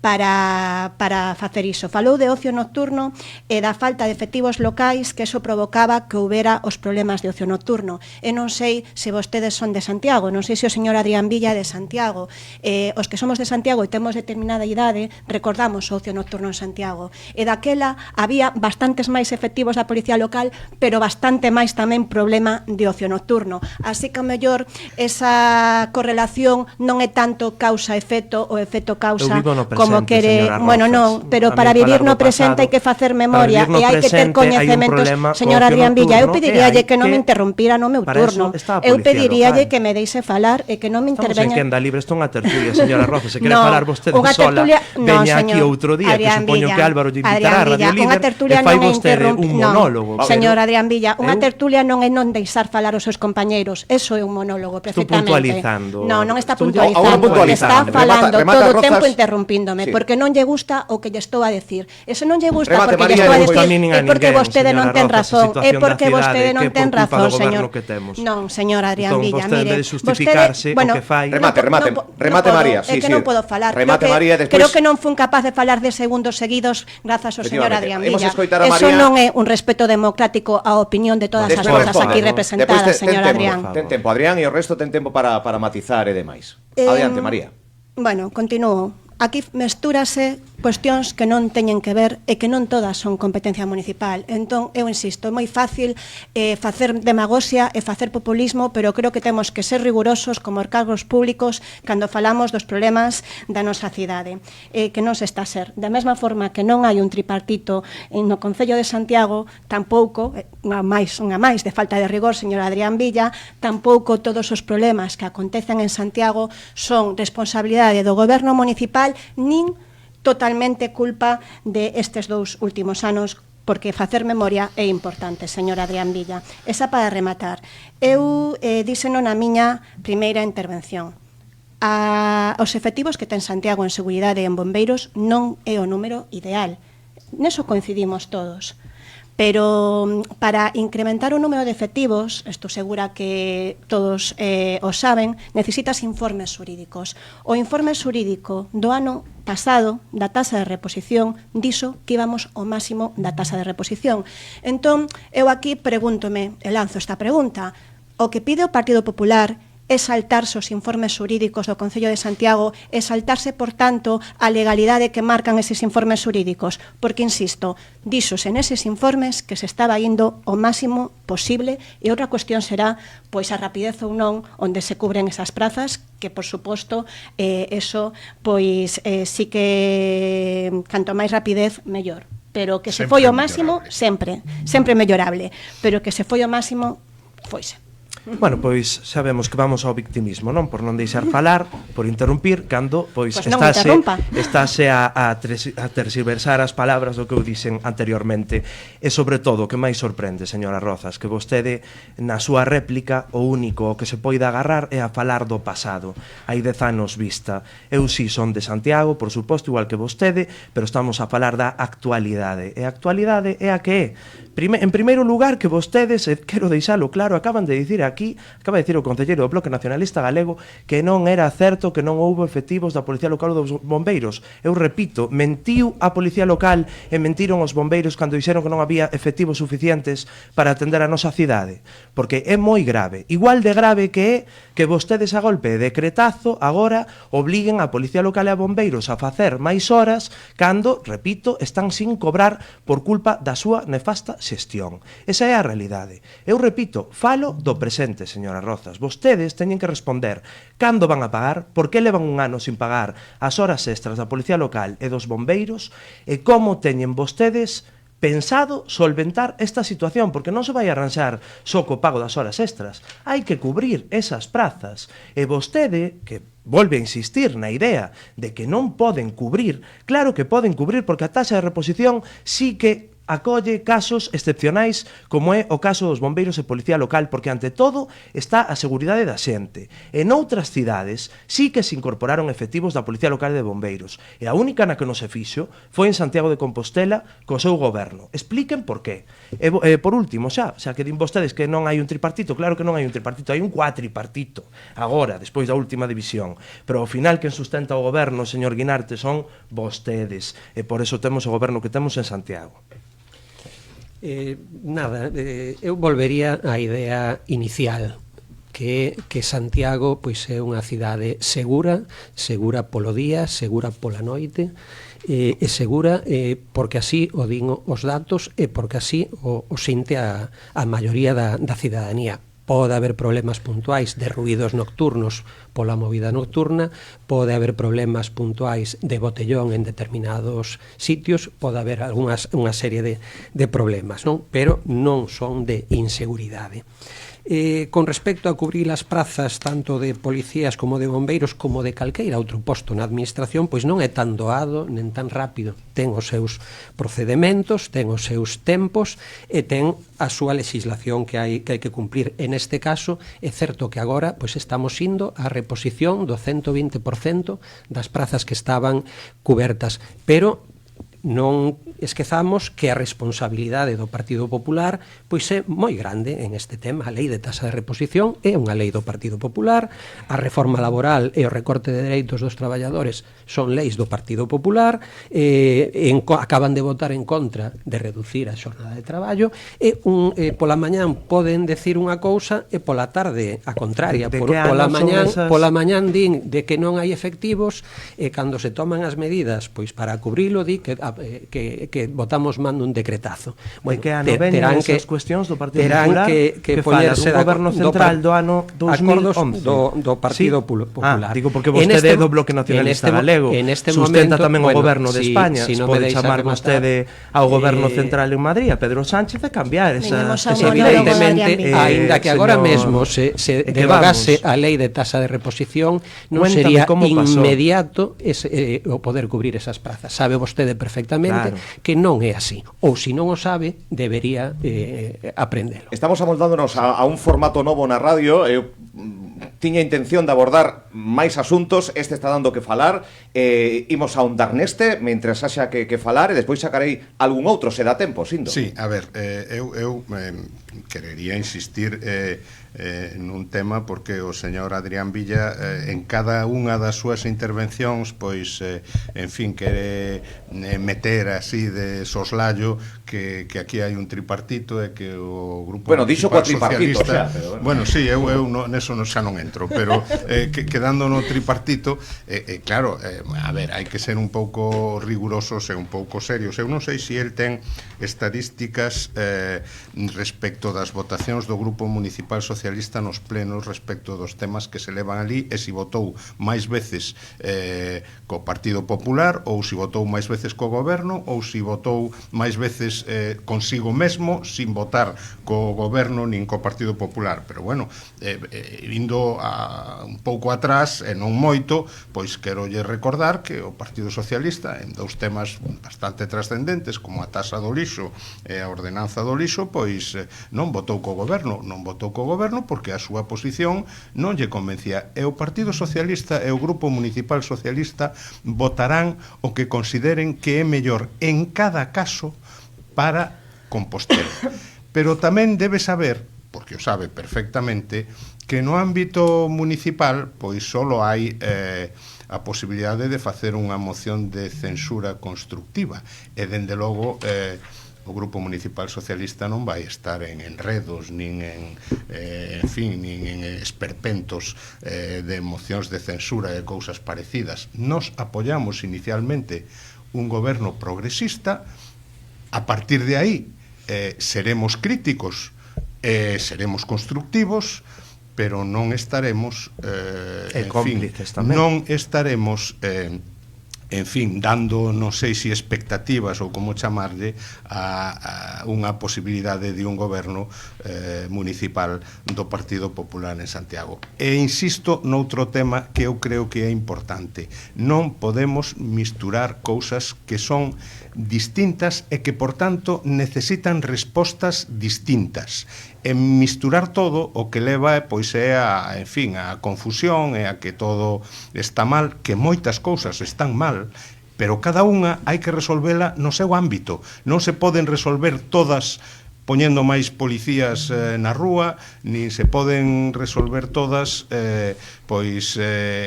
para facer iso. Falou de ocio nocturno e da falta de efectivos locais, que eso provocaba que houbera os problemas de ocio nocturno. E non sei se vostedes son de Santiago, non sei se o señor Adrián Villa é de Santiago. Os que somos de Santiago e temos determinada idade, recordamos o ocio nocturno en Santiago. E daquela había bastantes máis efectivos da policía local, pero bastante máis tamén problema de ocio nocturno. Así que, a mellor, esa correlación non é tanto causa-efecto ou efecto-causa como quere... Bueno, non, pero para vivir no presente hai que facer memoria e hai que ter coñecementos. Señora Adrián Villa, eu pediríalle que non me interrumpira no meu turno. Eu pediríalle que me deixe falar e que non me interveña... Estamos en quenda libre, isto é unha tertulia, señora Roza, se quere falar vostede sola, veña aquí outro día, que supoño que Álvaro lle invitará a Radio Líder, e fai vostede un monólogo. Señor Adrián Villa, unha tertulia non é non deixar falar os seus compañeiros, eso é un monólogo, perfectamente. Estou puntualizando. Non está puntualizando, está falando todo o tempo interrumpíndome, porque non lle gusta o que lle estou a decir. Eso non lle gusta porque lle estou a decir, é porque vostede non ten razón, é porque vostede non ten razón, señor. Non, señor Adrián Villa, mire, vostede, bueno, remate María, é que non podo falar. Creo que non fun capaz de falar de segundos seguidos grazas ao señor Adrián Villa. Eso non é un respeto democrático á opinión de todas as vozas aquí representadas, señor Adrián. Ten tempo, Adrián, e o resto ten tempo para matizar e demais. Adiante, María. Bueno, continúo. Aquí mestúrase cuestións que non teñen que ver e que non todas son competencia municipal. Entón, eu insisto, é moi fácil facer demagoxia e facer populismo, pero creo que temos que ser rigurosos como cargos públicos cando falamos dos problemas da nosa cidade, que non se está a ser. Da mesma forma que non hai un tripartito no Concello de Santiago, tampouco, unha máis de falta de rigor, señor Adrián Villa, tampouco todos os problemas que acontecen en Santiago son responsabilidade do goberno municipal, nin totalmente culpa de estes 2 últimos anos, porque facer memoria é importante, señor Adrián Villa. Esa para rematar. Eu díseno na miña primeira intervención. Os efectivos que ten Santiago en seguridade e en bombeiros non é o número ideal. Neso coincidimos todos. Pero para incrementar o número de efectivos, estou segura que todos o saben, necesitas informes xurídicos. O informe xurídico do ano pasado da tasa de reposición dixo que íbamos ao máximo da tasa de reposición. Entón, eu aquí pregúntome, e lanzo esta pregunta, o que pide o Partido Popular é saltarse os informes xurídicos do Concello de Santiago e saltarse, por tanto, a legalidade que marcan eses informes xurídicos, porque, insisto, díxose neses informes que se estaba indo o máximo posible, e outra cuestión será pois a rapidez ou non onde se cubren esas prazas, que, por suposto, eso, pois, sí que canto máis rapidez, mellor. Pero que se foi o máximo, sempre mellorable, pero que se foi o máximo, foise. Bueno, pois sabemos que vamos ao victimismo, non? Por non deixar falar, por interrumpir, cando pois estáse a tergiversar as palabras do que eu dixen anteriormente. E sobre todo, o que máis sorprende, señora Rozas, que vostede na súa réplica o único que se poida agarrar é a falar do pasado. Hai 10 anos vista. Eu si son de Santiago, por suposto, igual que vostede, pero estamos a falar da actualidade. E a actualidade é a que é. En primeiro lugar, que vostedes, quero deixalo claro, acaban de dicir aquí, acaba de dicir o concelleiro do Bloque Nacionalista Galego que non era certo que non houbo efectivos da Policía Local ou dos bombeiros. Eu repito, mentiu a Policía Local e mentiron os bombeiros cando dixeron que non había efectivos suficientes para atender a nosa cidade. Porque é moi grave. Igual de grave que é que vostedes a golpe de decretazo agora obliguen a Policía Local e a bombeiros a facer máis horas cando, repito, están sin cobrar por culpa da súa nefasta xestión. Esa é a realidade. Eu repito, falo do presente, señora Rozas. Vostedes teñen que responder cando van a pagar, por que levan un ano sin pagar as horas extras da Policía Local e dos bombeiros e como teñen vostedes pensado solventar esta situación, porque non se vai arranxar só co pago das horas extras. Hai que cubrir esas prazas. E vostede, que volve a insistir na idea de que non poden cubrir, claro que poden cubrir, porque a taxa de reposición sí que acolle casos excepcionais como é o caso dos bombeiros e policía local, porque ante todo está a seguridade da xente. En outras cidades sí que se incorporaron efectivos da policía local e de bombeiros, e a única na que non se fixo foi en Santiago de Compostela co seu goberno. Expliquen por qué. E por último, xa que din vostedes que non hai un tripartito, claro que non hai un tripartito, hai un cuatripartito, agora, despois da última división, pero ao final quen sustenta o goberno, señor Guinarte, son vostedes, e por eso temos o goberno que temos en Santiago. Eu volvería á idea inicial, que Santiago pois é unha cidade segura polo día, segura pola noite, e segura porque así o din os datos e porque así o sinte a maioría da cidadanía. Pode haber problemas puntuais de ruídos nocturnos pola movida nocturna, pode haber problemas puntuais de botellón en determinados sitios, pode haber unha serie de problemas, non? Pero non son de inseguridade. Con respecto a cubrir as prazas tanto de policías como de bombeiros como de calqueira outro posto na administración, pois non é tan doado nen tan rápido. Ten os seus procedementos, ten os seus tempos e ten a súa legislación que hai que cumplir. En este caso, é certo que agora pois estamos indo á reposición do 120% das prazas que estaban cubertas, pero non esquezamos que a responsabilidade do Partido Popular pois é moi grande en este tema. A lei de tasa de reposición é unha lei do Partido Popular, a reforma laboral e o recorte de dereitos dos traballadores son leis do Partido Popular, acaban de votar en contra de reducir a xornada de traballo e pola mañán poden decir unha cousa e pola tarde a contraria. Pola mañán din de que non hai efectivos e cando se toman as medidas pois para cubrilo di que votamos mando un decretazo. Bueno, que ano veñen esas cuestións do Partido Popular que poñerse do Goberno Central do ano 2011 do Partido Popular. Digo porque vostede é do Bloque Nacionalista Galego, sustenta tamén o Goberno de España, pode chamar vostede ao Goberno Central en Madrid, a Pedro Sánchez, a cambiar esa evidentemente, aínda que agora mesmo se derogase a lei de tasa de reposición, non sería inmediato o poder cubrir esas prazas. Sabe vostede perfectamente que non é así, ou se non o sabe debería aprendelo. Estamos amoldándonos a un formato novo na radio. Eu tiña intención de abordar máis asuntos, este está dando que falar, imos a ahondar neste mentras haxa que falar e despois sacarei algún outro, se dá tempo, Sindo. Sí, a ver, eu querería insistir nun tema porque o señor Adrián Villa en cada unha das súas intervencións pois, en fin, quere meter así de soslayo que aquí hai un tripartito e que o Grupo Municipal Socialista bueno, sí, eu neso xa non entro, pero quedando no tripartito claro, a ver, hai que ser un pouco rigurosos e un pouco serios. Eu non sei se el ten estadísticas respecto das votacións do Grupo Municipal Socialista nos plenos respecto dos temas que se levan ali e se votou máis veces co Partido Popular ou se votou máis veces co Goberno ou se votou máis veces consigo mesmo sin votar co Goberno nin co Partido Popular. Pero bueno, indo un pouco atrás e non moito, pois quero lle recordar que o Partido Socialista en dous temas bastante trascendentes como a tasa do lixo e a ordenanza do lixo, pois non votou co Goberno porque a súa posición non lle convencía, e o Partido Socialista e o Grupo Municipal Socialista votarán o que consideren que é mellor en cada caso para Compostela. Pero tamén debe saber, porque o sabe perfectamente, que no ámbito municipal pois solo hai a posibilidade de facer unha moción de censura constructiva e dende logo o Grupo Municipal Socialista non vai estar en enredos nin en nin en esperpentos de mocións de censura e cousas parecidas. Nos apoiamos inicialmente un goberno progresista. A partir de aí seremos críticos seremos constructivos, pero non estaremos cómplices tamén. Non estaremos en fin, dando, non sei se expectativas ou como chamarlle, a unha posibilidade de un goberno municipal do Partido Popular en Santiago. E insisto noutro tema que eu creo que é importante. Non podemos misturar cousas que son distintas e que, por tanto, necesitan respostas distintas. En misturar todo o que leva pois é a, en fin, a confusión e a que todo está mal, que moitas cousas están mal, pero cada unha hai que resolvela no seu ámbito. Non se poden resolver todas poñendo máis policías na rúa, nin se poden resolver todas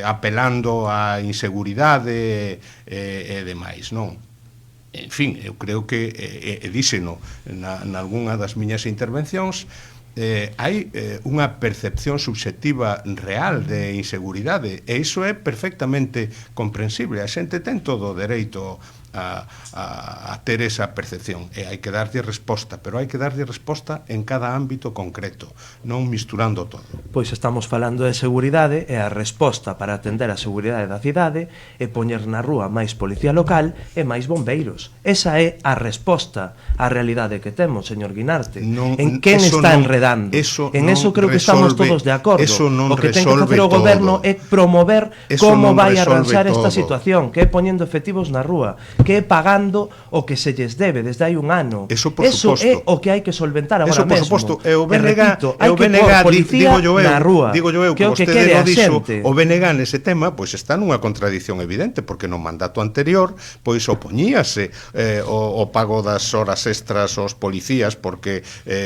apelando á inseguridade e demais, non? En fin, eu creo que, díxeno nalgúna das miñas intervencións, hai unha percepción subxectiva real de inseguridade, e iso é perfectamente comprensible. A xente ten todo o dereito a ter esa percepción, e hai que darlle resposta, pero hai que darlle resposta en cada ámbito concreto, non misturando todo. Pois estamos falando de seguridade, e a resposta para atender a seguridade da cidade é poñer na rúa máis policía local e máis bombeiros. Esa é a resposta á realidade que temos, señor Guinarte. En quen está enredando? En eso creo que estamos todos de acordo. O que ten que facer o goberno é promover como vai a arranxar esta situación, que é poñendo efectivos na rúa, que é pagando o que se lles debe desde hai un ano. Eso é o que hai que solventar agora mesmo. Eso, por suposto. E o BNG, digo yo eu, que vostede non dixo, o BNG nese tema, pois está nunha contradición evidente, porque no mandato anterior, pois opoñíase o pago das horas extras aos policías, porque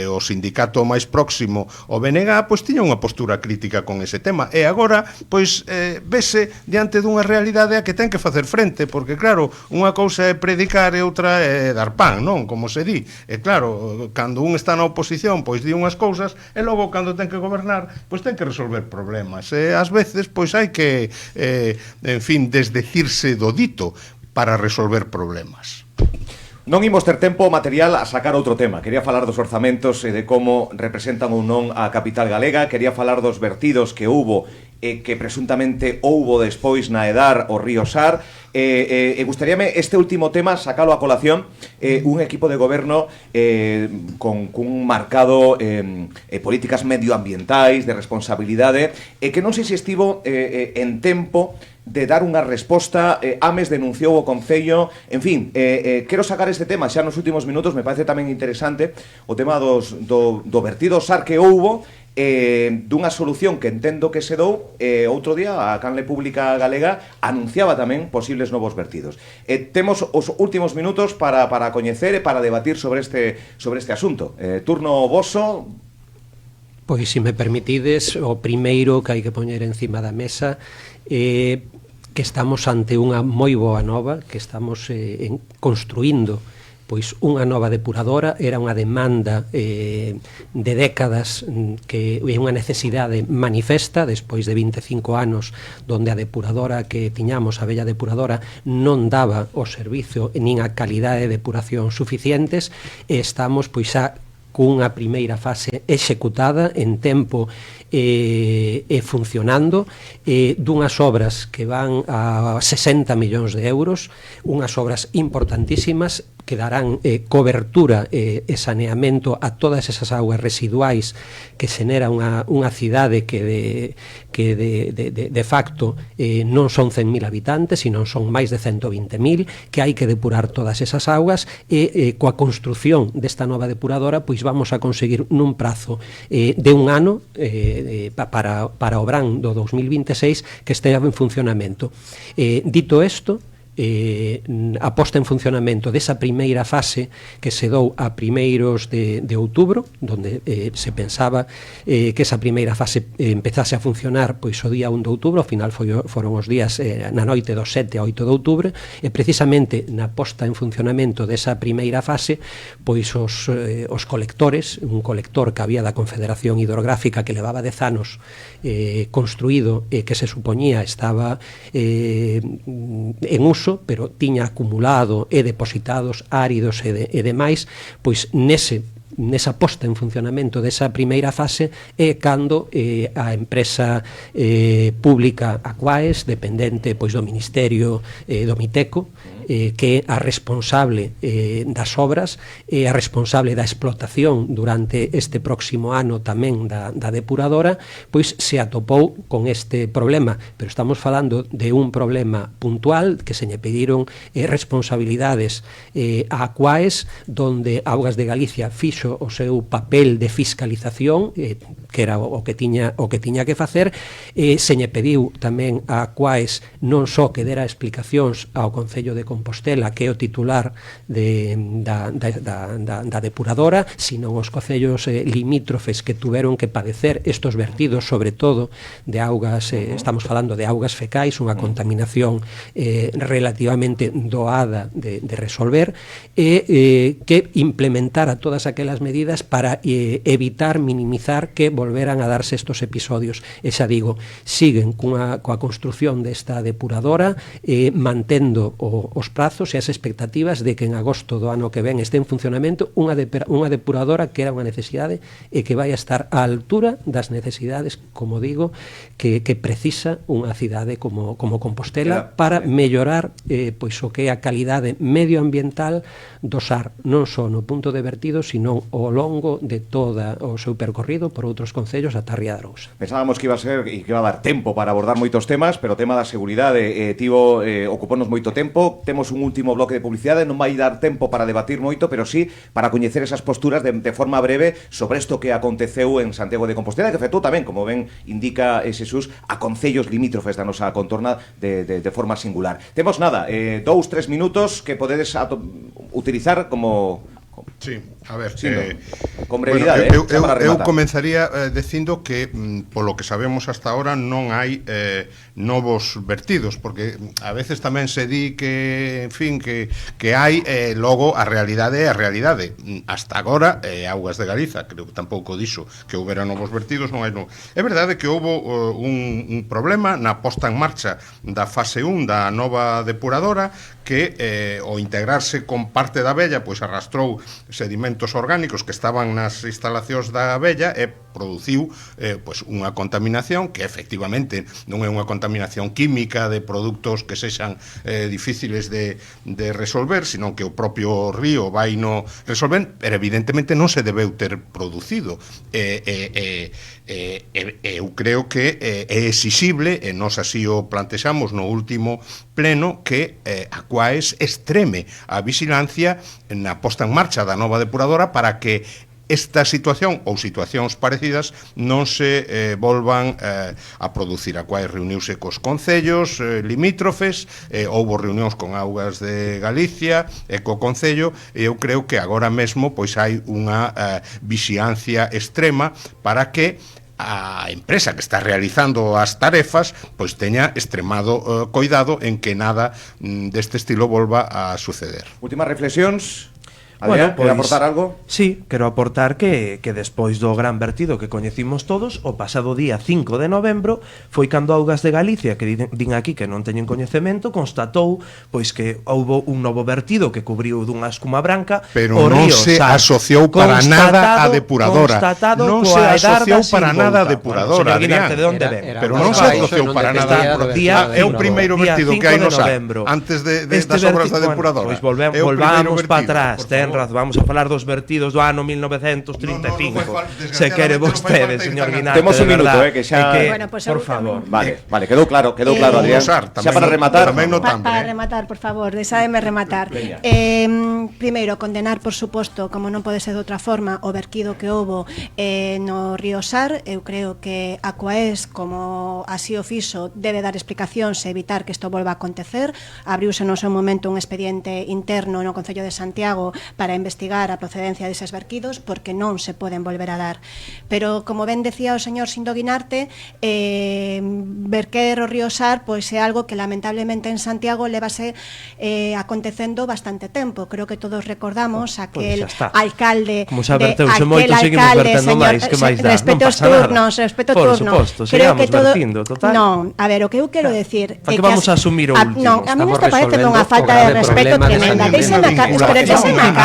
o sindicato máis próximo, o BNG, pois tiña unha postura crítica con ese tema, e agora, pois, vese diante dunha realidade a que ten que facer frente, porque claro, unha cousa é predicar e outra é dar pan, non? Como se di. E claro, cando un está na oposición, pois di unhas cousas, e logo cando ten que gobernar, pois ten que resolver problemas. E ás veces, pois hai que, en fin, desdecirse do dito para resolver problemas. Non imos ter tempo material a sacar outro tema. Quería falar dos orzamentos e de como representan ou non a capital galega. Quería falar dos vertidos que houbo e que presuntamente houbo despois na Edar o río Sar. Gustaríame este último tema sacalo a colación. Un equipo de goberno con un marcado políticas medioambientais, de responsabilidade, que non sei se estivo en tempo de dar unha resposta. Ames denunciou o Concello. En fin, quero sacar este tema xa nos últimos minutos. Me parece tamén interesante o tema do vertido Sar que houbo, dunha solución que entendo que se dou. Outro día a Canle Pública Galega anunciaba tamén posibles novos vertidos. Temos os últimos minutos para coñecer e para debatir sobre este asunto. Turno voso. Pois, se me permitides, o primeiro que hai que poñer encima da mesa que estamos ante unha moi boa nova, que estamos construindo pois unha nova depuradora. Era unha demanda de décadas, que é unha necesidade manifesta despois de 25 anos donde a depuradora que tiñamos, a vella depuradora, non daba o servizo nin a calidade de depuración suficientes, e estamos pois xa cunha primeira fase executada en tempo e funcionando, dunhas obras que van a 60 millóns de euros, unhas obras importantísimas que darán cobertura e saneamento a todas esas augas residuais que xenera unha cidade que de facto non son 100.000 habitantes, sino son máis de 120.000, que hai que depurar todas esas augas, e coa construción desta nova depuradora pois vamos a conseguir nun prazo de un ano para o verán do 2026 que estea en funcionamento. Dito isto, a posta en funcionamento desa primeira fase que se dou a primeiros de outubro, donde se pensaba que esa primeira fase empezase a funcionar pois o día 1 de outubro, ao final foron os días na noite do 7 a 8 de outubro, e precisamente na posta en funcionamento desa primeira fase, pois os colectores, un colector que había da Confederación Hidrográfica que levaba 10 anos construído e que se supoñía estaba en uso, pero tiña acumulado e depositados áridos e demais, pois nese nesa posta en funcionamento desa primeira fase é cando a empresa pública Aquaes, dependente pois do Ministerio do Miteco, que é a responsable das obras e a responsable da explotación durante este próximo ano tamén da depuradora, pois se atopou con este problema, pero estamos falando de un problema puntual que se lle pediron responsabilidades a Aquaes, donde Augas de Galicia fixo o seu papel de fiscalización, que era o que tiña que facer, se lle pediu tamén a Aquaes non só que dera explicacións ao Concello de Compostela, que é o titular da depuradora, sino os concellos limítrofes que tuveron que padecer estos vertidos, sobre todo de augas, estamos falando de augas fecais, unha contaminación relativamente doada de resolver, e que implementara todas aquelas medidas para evitar, minimizar que volveran a darse estos episodios. E xa digo, siguen coa construción desta depuradora, mantendo os prazos e as expectativas de que en agosto do ano que ven este en funcionamento unha depuradora que era unha necesidade e que vai a estar á altura das necesidades, como digo, que precisa unha cidade como Compostela para mellorar pois o que é a calidade medioambiental do Sar, non só no punto de vertido, sino ao longo de todo o seu percorrido por outros concellos ata Ría de Arousa. Pensábamos que iba a ser e que iba a dar tempo para abordar moitos temas, pero o tema da seguridade ocupounos moito tempo. Temos un último bloque de publicidade, non vai dar tempo para debatir moito, pero sí para coñecer esas posturas de forma breve sobre isto que aconteceu en Santiago de Compostela, que afectou tamén, como ben indica Xesús, a concellos limítrofes da nosa contorna de forma singular. Temos nada, 2-3 minutos que podedes utilizar como... Sí, a ver, sí, con brevidade, eu comenzaría dicindo que polo que sabemos hasta ahora non hai novos vertidos, porque a veces tamén se di que, en fin, que hai, logo a realidade é a realidade. Hasta agora, Augas de Galiza, creo que tampouco dixo que houbera novos vertidos, non hai non. É verdade que houbo un problema na posta en marcha da fase 1 da nova depuradora, que ao integrarse con parte da vella, pois arrastrou sedimentos orgánicos que estaban nas instalacións da vella e produciu pois unha contaminación que efectivamente non é unha contaminación química de produtos que sexan difíciles de resolver, senón que o propio río vai no resolver, pero evidentemente non se debeu ter producido. Eu creo que é exixible, e nós así o plantexamos no último pleno, que Aquaes extreme a vigilancia na posta en marcha da nova depuradora para que esta situación ou situacións parecidas non se volvan a producir. Aquaes reuniuse cos concellos limítrofes, houbo reunións con Augas de Galicia e co concello, e eu creo que agora mesmo pois hai unha vixilancia extrema para que a empresa que está realizando as tarefas pois teña extremado coidado en que nada deste estilo volva a suceder. Últimas reflexións. Adrián, quere aportar algo? Sí, quero aportar que despois do gran vertido que coñecimos todos, o pasado día 5 de novembro, foi cando Augas de Galicia, que din aquí que non teñen coñecemento, constatou pois que houbo un novo vertido que cubriu dunha escuma branca, pero non se asociou para nada a depuradora. Non se asociou para nada a depuradora, Adrián. Pero non se asociou para nada a depuradora. É o primeiro vertido que hai no Sar, antes das obras da depuradora. Pois volvamos para atrás, vamos a falar dos vertidos do ano 1935. Se quere vostede, señor Guinarte. Temos un minuto, que xa... Bueno, pues por favor. Vale, quedou claro, Adrián. Xa para rematar. Para rematar, por favor, deixademe rematar. Primeiro, condenar, por suposto, como non pode ser de outra forma, o vertido que houbo no río Sar. Eu creo que Aquaes, como así o fixo, debe dar explicacións e evitar que isto volva a acontecer. Abriuse no seu momento un expediente interno no Concello de Santiago para investigar a procedencia deses vertidos, porque non se poden volver a dar. Pero, como ben decía o señor Sindo Guinarte, verter o río Sar pois é algo que lamentablemente en Santiago levase acontecendo bastante tempo. Creo que todos recordamos aquel alcalde, como xa verteuse moito, seguimos vertendo máis, que máis dá, non pasa nada. Respecto por turnos. Suposto, sigamos vertindo, total. Non, a ver, o que eu quero decir é que vamos a asumir o último. Non, a mí me está parecendo unha falta de respeto tremenda. Deixeme acá,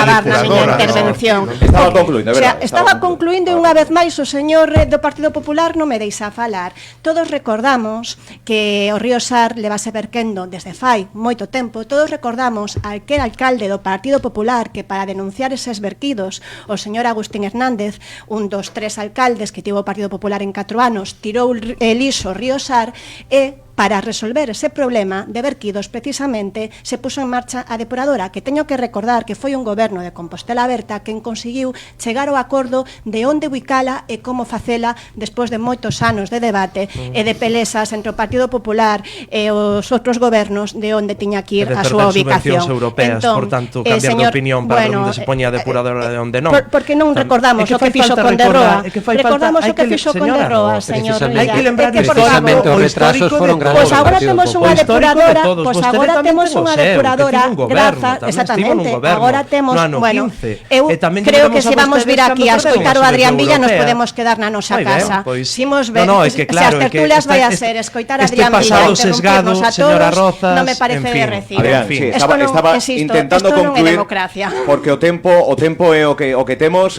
acabar na miña intervención. Estaba concluindo, é verdade. Estaba concluindo e unha vez máis o señor do Partido Popular non me deixa falar. Todos recordamos que o río Sar levase verquendo desde fai moito tempo. Todos recordamos aquel alcalde do Partido Popular que para denunciar eses verquidos o señor Agustín Hernández, un dos 3 alcaldes que tivo o Partido Popular en 4 anos, tirou liso o río Sar e para resolver ese problema de verquidos precisamente se puso en marcha a depuradora, que teño que recordar que foi un goberno de Compostela Aberta quen conseguiu chegar ao acordo de onde ubicala e como facela despois de moitos anos de debate e de pelesas entre o Partido Popular e os outros gobernos de onde tiña que ir a súa ubicación. Europeas, por tanto, cambiar de opinión para onde se poña a depuradora e onde non. Porque non recordamos o que fixo con Derroa. Recordamos o que fixo con Derroa, señor. Hai que lembrar precisamente os retrasos foron Pois agora temos unha depuradora, pois agora temos unha depuradora grazas, exactamente. Agora temos, bueno, eu creo que se vamos vir aquí a escoitar o Adrián Villa nos podemos quedar na nosa casa. Simos ver, se as tertulias vai a ser escoitar a Adrián Villa interrumpirnos a todos, non me parece de recibo. Estaba intentando concluir porque o tempo é o que temos,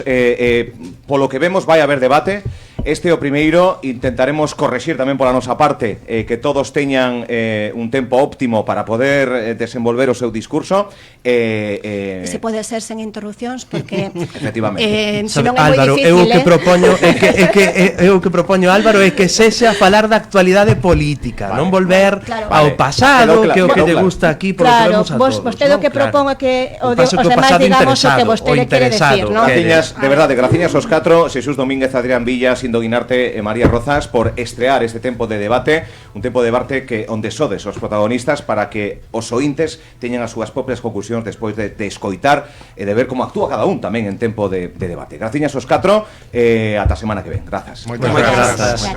polo que vemos vai haber debate. Este o primeiro, intentaremos correxir tamén pola nosa parte que todos teñan un tempo óptimo para poder desenvolver o seu discurso. Se pode ser sen interrupcións, porque efectivamente. Se non é moi Álvaro, difícil, eu que propoño, Álvaro, é que sexa a falar da actualidade política, non volver ao pasado, que é o que lle gusta aquí, polo que vemos a todos. Vostede o que propón é que os demais digamos o que vostede quere decir, non? Graciñas, de verdade, graciñas aos 4, Xesús Domínguez, Adrián Villa, Sindo Guinarte e María Rozas por estrear este tempo de debate, un tempo de debate que onde sodes os protagonistas para que os ointes teñan as súas propias conclusións despois de escoitar e de ver como actúa cada un tamén en tempo de debate. Graciñas aos 4, ata a semana que ven. Grazas. Moitas grazas.